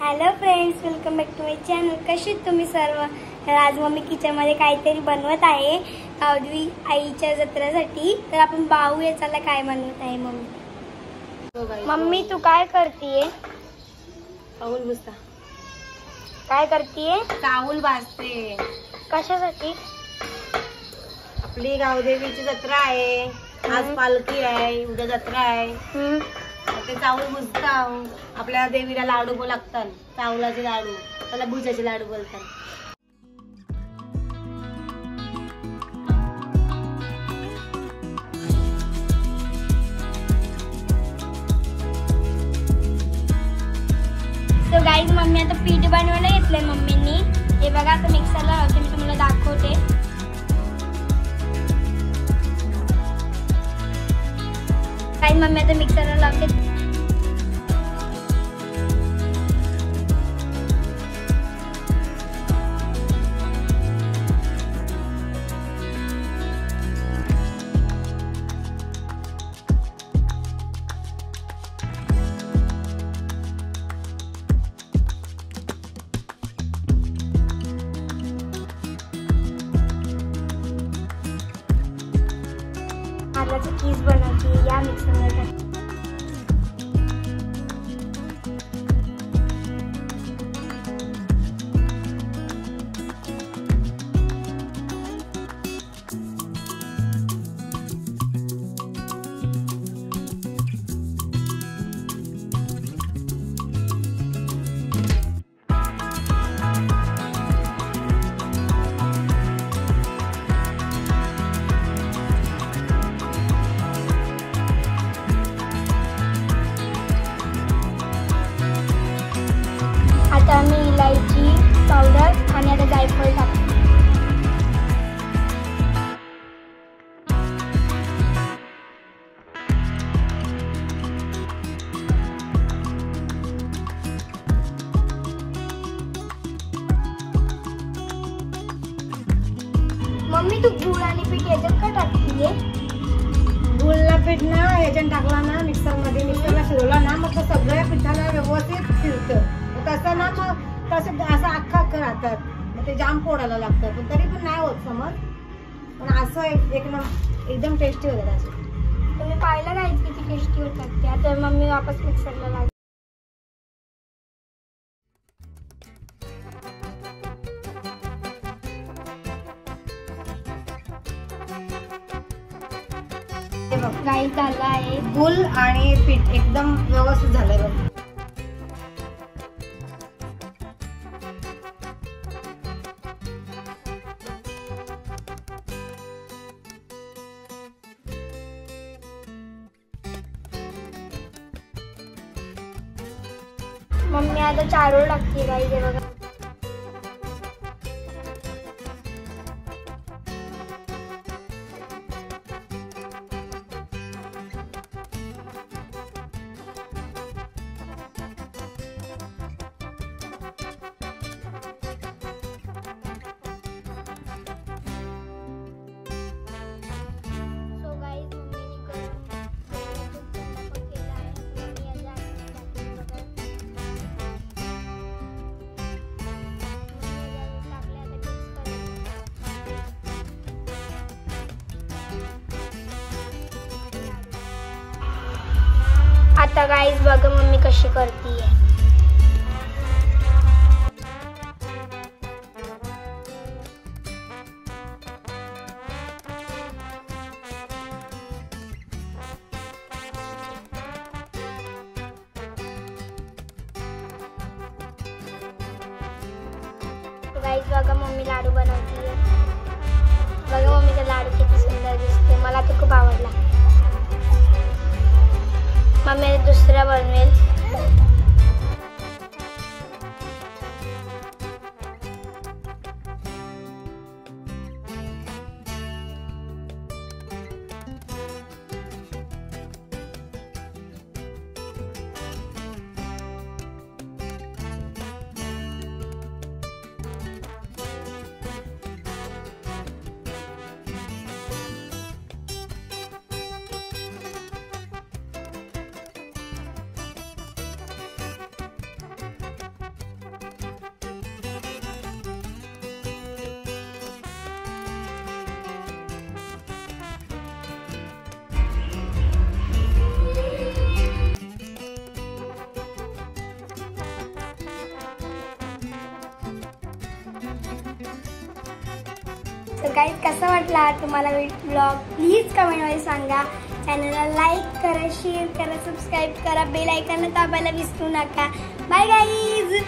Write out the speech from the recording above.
Hello friends, welcome back to my channel. कशी तुम्ही सर्व? तर आज मम्मी किचनमध्ये काहीतरी बनवत आहे अवधवी आईच्या जत्रेसाठी. तर आपण पाहूया चला काय बनवत आहे मम्मी. मम्मी तू काय करतेय? चावल भाजता. काय करतेय? चावल भाजते. कशासाठी? आपली गावदेवीची जत्रा आहे. आज पालखी आहे, उद्या जत्रा आहे. ते चावल भुजता. आपल्या देवीला लाडू लागतात, चावलाचे लाडू, त्याला भुजाचे लाडू बोलतात. सो गाईज, मम्मी आता पीठ बनवायला घेतलंय मम्मीनी. हे बघा आता मिक्सरला लावते, मी तुम्हाला दाखवते. गाईज मम्मी आता मिक्सरला लावते. आल्याचं कीस बनवते या मिक्सरमध्ये. आता मी इलायची पावडर आणि आता जायफळ टाकते. मम्मी तू गूळ आणि पीठ याच्यात का टाकतीये? गुळला पीठ ना याच्यात टाकला ना मिक्सरमध्ये, मिक्सरला फिरवला ना, मग सगळ्या पिठाला व्यवस्थित फिरतं. तसं ना मग तसं असं अख्खा राहतात, मग ते जाम फोडायला लागतात. पण तरी पण नाही होत समज. पण असं एकदम टेस्टी होतं. असं तुम्ही पाहिलं काय किती टेस्टी होतात ते. आता मम्मी वापस मिक्सरला लावते. काही झालं आहे, गुळ आणि पीठ एकदम व्यवस्थित झालंय बघ. मम्मी आता चारोळ टाकते गाई. हे बघा आता गाईज बघा मम्मी कशी करतीये. गाईज बघा मम्मी लाडू बनवतीये. बघा मम्मीचा लाडू किती सुंदर दिसते. मला तो खूप आवडला. मम्मी दुसरा बनवेल. तर गाईज कसा वाटला तुम्हाला ब्लॉग प्लीज कमेंटमध्ये सांगा. चॅनलला लाईक करा, शेअर करा, सबस्क्राईब करा, बेल आयकॉन दाबायला विसरू नका. Bye guys.